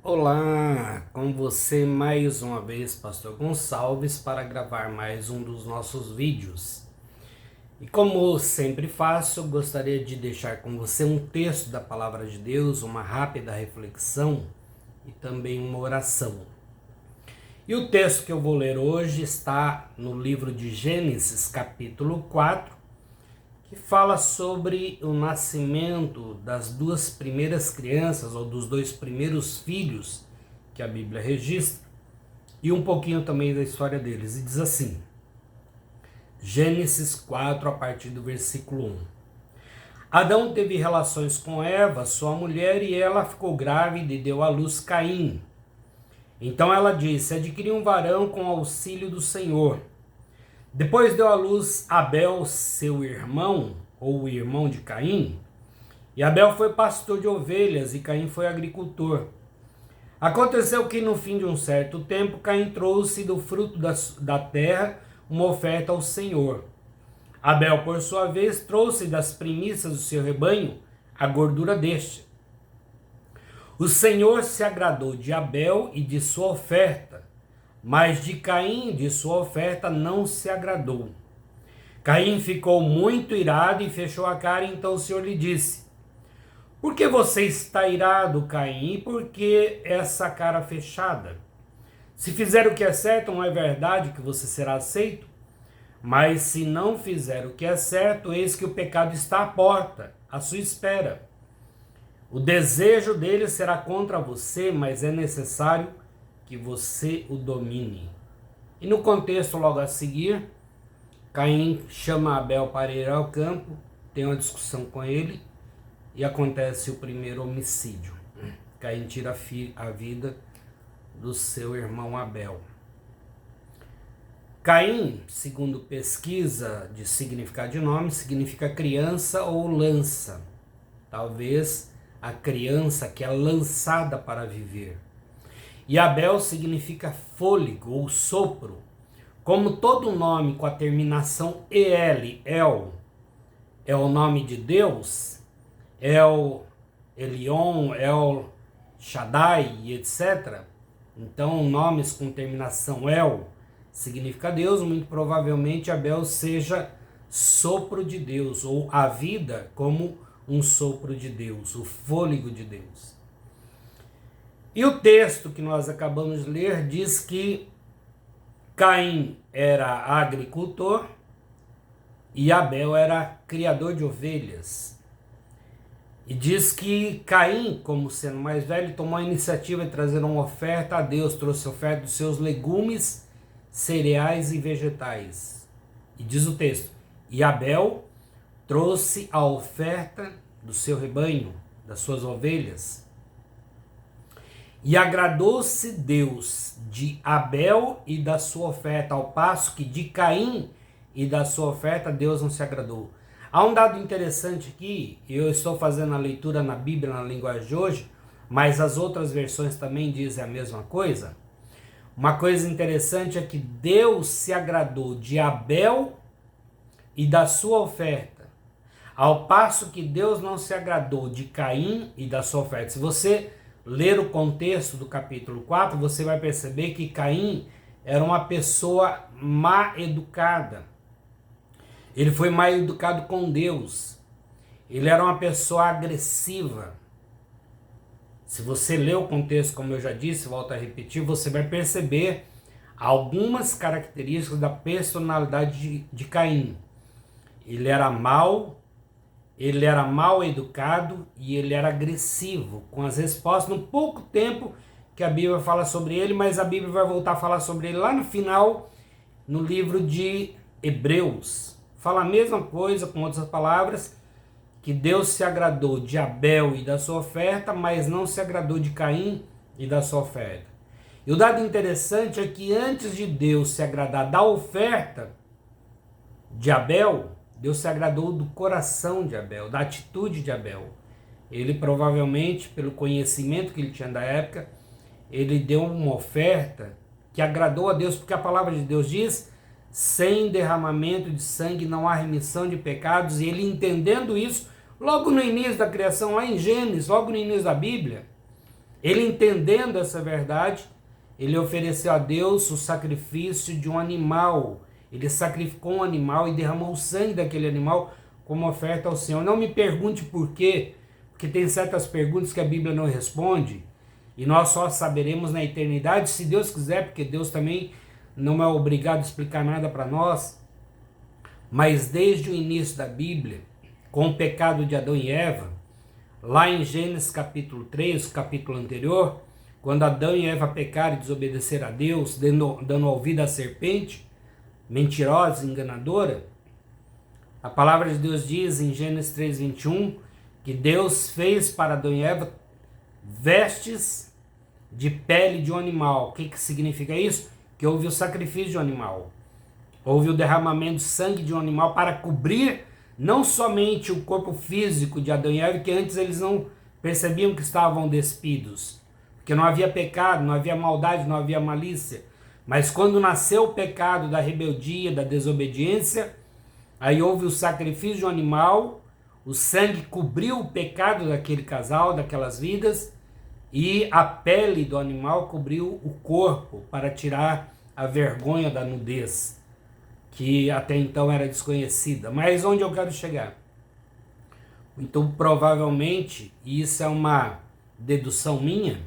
Olá, com você mais uma vez, Pastor Gonçalves, para gravar mais um dos nossos vídeos. E como sempre faço, eu gostaria de deixar com você um texto da Palavra de Deus, uma rápida reflexão e também uma oração. E o texto que eu vou ler hoje está no livro de Gênesis, capítulo 4, que fala sobre o nascimento das duas primeiras crianças, ou dos dois primeiros filhos que a Bíblia registra, e um pouquinho também da história deles. E diz assim, Gênesis 4, a partir do versículo 1. Adão teve relações com Eva, sua mulher, e ela ficou grávida e deu à luz Caim. Então ela disse, adquiri um varão com auxílio do Senhor. Depois deu à luz Abel, seu irmão, ou o irmão de Caim, e Abel foi pastor de ovelhas e Caim foi agricultor. Aconteceu que no fim de um certo tempo, Caim trouxe do fruto da terra uma oferta ao Senhor. Abel, por sua vez, trouxe das primícias do seu rebanho a gordura deste. O Senhor se agradou de Abel e de sua oferta, mas de Caim e de sua oferta não se agradou. Caim ficou muito irado e fechou a cara, então o Senhor lhe disse, por que você está irado, Caim, e por que essa cara fechada? Se fizer o que é certo, não é verdade que você será aceito? Mas se não fizer o que é certo, eis que o pecado está à porta, à sua espera. O desejo dele será contra você, mas é necessário que você o domine. E no contexto logo a seguir, Caim chama Abel para ir ao campo, tem uma discussão com ele e acontece o primeiro homicídio. Caim tira a vida do seu irmão Abel. Caim, segundo pesquisa de significado de nome, significa criança ou lança. Talvez a criança que é lançada para viver. E Abel significa fôlego ou sopro. Como todo nome com a terminação El, é o nome de Deus, El, Elion, El Shaddai, etc. Então, nomes com terminação El significa Deus, muito provavelmente Abel seja sopro de Deus, ou a vida como um sopro de Deus, o fôlego de Deus. E o texto que nós acabamos de ler diz que Caim era agricultor e Abel era criador de ovelhas. E diz que Caim, como sendo mais velho, tomou a iniciativa de trazer uma oferta a Deus, trouxe oferta dos seus legumes, cereais e vegetais. E diz o texto, e Abel trouxe a oferta do seu rebanho, das suas ovelhas. E agradou-se Deus de Abel e da sua oferta, ao passo que de Caim e da sua oferta Deus não se agradou. Há um dado interessante aqui, eu estou fazendo a leitura na Bíblia na linguagem de hoje, mas as outras versões também dizem a mesma coisa. Uma coisa interessante é que Deus se agradou de Abel e da sua oferta, ao passo que Deus não se agradou de Caim e da sua oferta. Se você ler o contexto do capítulo 4, você vai perceber que Caim era uma pessoa má educada. Ele foi mal educado com Deus. Ele era uma pessoa agressiva. Se você ler o contexto, como eu já disse, volto a repetir, você vai perceber algumas características da personalidade de Caim. Ele era mal educado e ele era agressivo com as respostas, no pouco tempo que a Bíblia fala sobre ele, mas a Bíblia vai voltar a falar sobre ele lá no final, no livro de Hebreus. Fala a mesma coisa, com outras palavras, que Deus se agradou de Abel e da sua oferta, mas não se agradou de Caim e da sua oferta. E o dado interessante é que antes de Deus se agradar da oferta de Abel, Deus se agradou do coração de Abel, da atitude de Abel. Ele provavelmente, pelo conhecimento que ele tinha da época, ele deu uma oferta que agradou a Deus, porque a palavra de Deus diz, sem derramamento de sangue não há remissão de pecados, e ele entendendo isso, logo no início da criação, lá em Gênesis, logo no início da Bíblia, Ele, entendendo essa verdade, ele ofereceu a Deus o sacrifício de um animal. Ele sacrificou um animal e derramou o sangue daquele animal como oferta ao Senhor. Não me pergunte por quê, porque tem certas perguntas que a Bíblia não responde, e nós só saberemos na eternidade, se Deus quiser, porque Deus também não é obrigado a explicar nada para nós. Mas desde o início da Bíblia, com o pecado de Adão e Eva, lá em Gênesis capítulo 3, capítulo anterior, quando Adão e Eva pecaram e desobedeceram a Deus, dando ouvido à serpente, mentirosa, enganadora, a palavra de Deus diz em Gênesis 3:21, que Deus fez para Adão e Eva vestes de pele de um animal. O que significa isso? Que houve o sacrifício de um animal. Houve o derramamento de sangue de um animal para cobrir não somente o corpo físico de Adão e Eva, que antes eles não percebiam que estavam despidos, porque não havia pecado, não havia maldade, não havia malícia. Mas quando nasceu o pecado da rebeldia, da desobediência, aí houve o sacrifício de um animal, o sangue cobriu o pecado daquele casal, daquelas vidas, e a pele do animal cobriu o corpo para tirar a vergonha da nudez, que até então era desconhecida. Mas onde eu quero chegar? Então, provavelmente, e isso é uma dedução minha,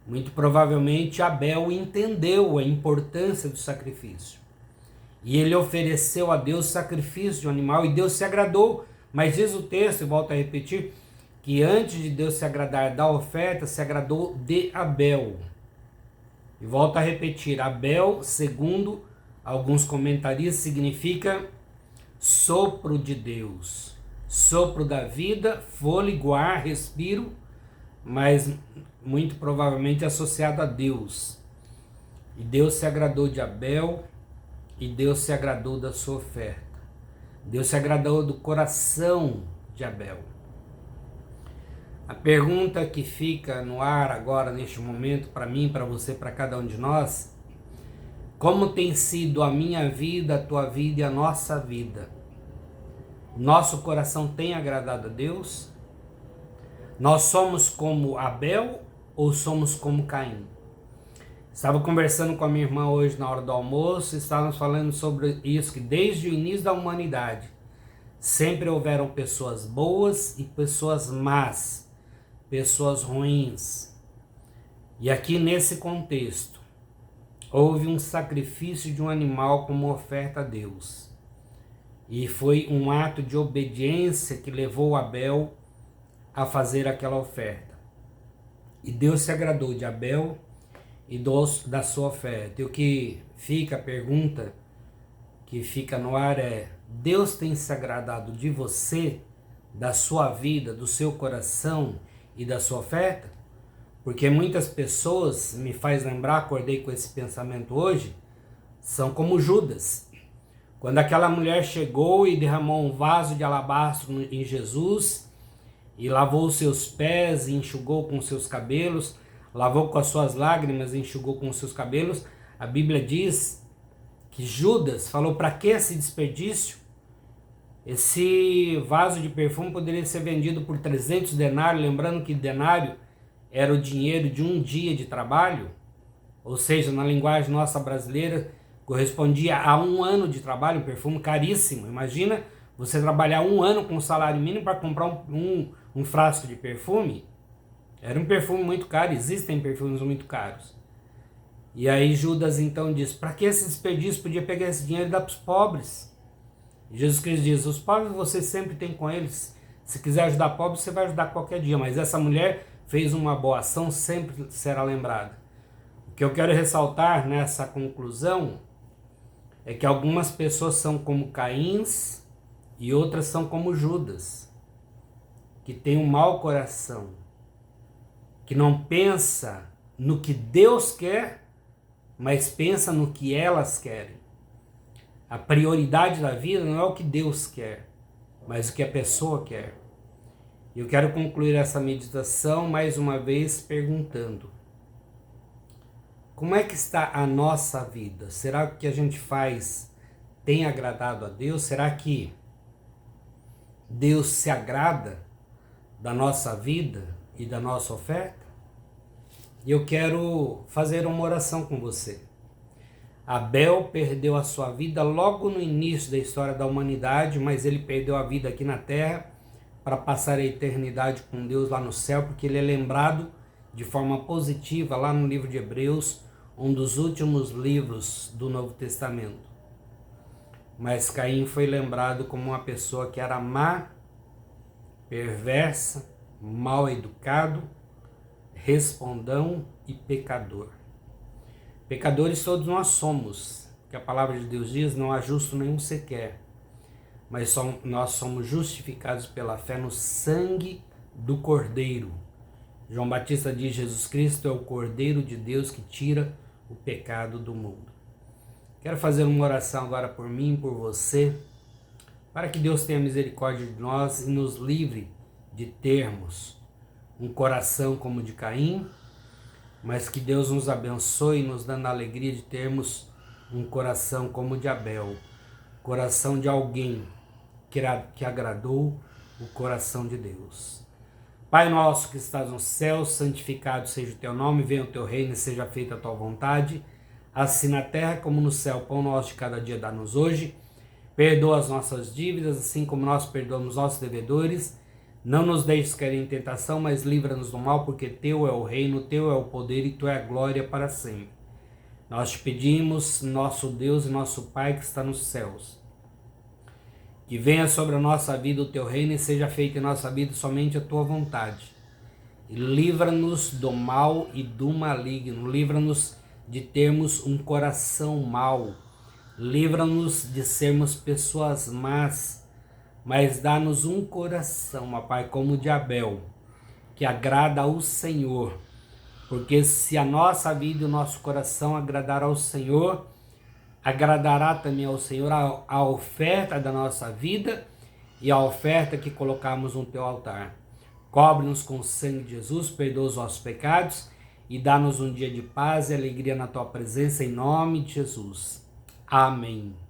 muito provavelmente Abel entendeu a importância do sacrifício. E ele ofereceu a Deus sacrifício de um animal e Deus se agradou. Mas diz o texto, e volto a repetir, que antes de Deus se agradar da oferta, se agradou de Abel. E volto a repetir, Abel, segundo alguns comentaristas, significa sopro de Deus. Sopro da vida, fôlego, ar, respiro, mas muito provavelmente associado a Deus. E Deus se agradou de Abel e Deus se agradou da sua oferta. Deus se agradou do coração de Abel. A pergunta que fica no ar agora, neste momento, para mim, para você, para cada um de nós: como tem sido a minha vida, a tua vida e a nossa vida? Nosso coração tem agradado a Deus? Nós somos como Abel ou somos como Caim? Estava conversando com a minha irmã hoje na hora do almoço, estávamos falando sobre isso, que desde o início da humanidade sempre houveram pessoas boas e pessoas más, pessoas ruins. E aqui nesse contexto, houve um sacrifício de um animal como oferta a Deus. E foi um ato de obediência que levou Abel a fazer aquela oferta. E Deus se agradou de Abel e da sua oferta. E o que fica, a pergunta que fica no ar é: Deus tem se agradado de você, da sua vida, do seu coração e da sua oferta? Porque muitas pessoas, me faz lembrar, acordei com esse pensamento hoje, são como Judas. Quando aquela mulher chegou e derramou um vaso de alabastro em Jesus, e lavou os seus pés e enxugou com os seus cabelos, lavou com as suas lágrimas e enxugou com os seus cabelos, a Bíblia diz que Judas falou: para que esse desperdício? Esse vaso de perfume poderia ser vendido por 300 denários, lembrando que denário era o dinheiro de um dia de trabalho, ou seja, na linguagem nossa brasileira, correspondia a um ano de trabalho, um perfume caríssimo. Imagina você trabalhar um ano com um salário mínimo para comprar um frasco de perfume. Era um perfume muito caro, existem perfumes muito caros. E aí Judas então diz: para que esse desperdício? Podia pegar esse dinheiro e dar para os pobres. E Jesus Cristo diz: os pobres você sempre tem com eles. Se quiser ajudar pobres, você vai ajudar qualquer dia. Mas essa mulher fez uma boa ação, sempre será lembrada. O que eu quero ressaltar nessa conclusão é que algumas pessoas são como Caíns e outras são como Judas, que tem um mau coração, que não pensa no que Deus quer, mas pensa no que elas querem. A prioridade da vida não é o que Deus quer, mas o que a pessoa quer. Eu quero concluir essa meditação mais uma vez perguntando: como é que está a nossa vida? Será que o que a gente faz tem agradado a Deus? Será que Deus se agrada da nossa vida e da nossa oferta? E eu quero fazer uma oração com você. Abel perdeu a sua vida logo no início da história da humanidade, mas ele perdeu a vida aqui na terra para passar a eternidade com Deus lá no céu, porque ele é lembrado de forma positiva lá no livro de Hebreus, um dos últimos livros do Novo Testamento. Mas Caim foi lembrado como uma pessoa que era má, perversa, mal educado, respondão e pecador. Pecadores todos nós somos, que a palavra de Deus diz, não há justo nenhum sequer, mas nós somos justificados pela fé no sangue do Cordeiro. João Batista diz: Jesus Cristo é o Cordeiro de Deus que tira o pecado do mundo. Quero fazer uma oração agora por mim e por você, para que Deus tenha misericórdia de nós e nos livre de termos um coração como o de Caim, mas que Deus nos abençoe, nos dando a alegria de termos um coração como o de Abel, coração de alguém que agradou o coração de Deus. Pai nosso que estás no céu, santificado seja o teu nome, venha o teu reino e seja feita a tua vontade, assim na terra como no céu. Pão nosso de cada dia dá-nos hoje, perdoa as nossas dívidas, assim como nós perdoamos nossos devedores. Não nos deixes cair em tentação, mas livra-nos do mal, porque teu é o reino, teu é o poder e tua é a glória para sempre. Nós te pedimos, nosso Deus e nosso Pai que está nos céus, que venha sobre a nossa vida o teu reino e seja feita em nossa vida somente a tua vontade. E livra-nos do mal e do maligno, livra-nos de termos um coração mau, livra-nos de sermos pessoas más, mas dá-nos um coração, ó Pai, como o de Abel, que agrada ao Senhor. Porque se a nossa vida e o nosso coração agradar ao Senhor, agradará também ao Senhor a oferta da nossa vida e a oferta que colocamos no teu altar. Cobre-nos com o sangue de Jesus, perdoa os nossos pecados e dá-nos um dia de paz e alegria na tua presença, em nome de Jesus. Amém.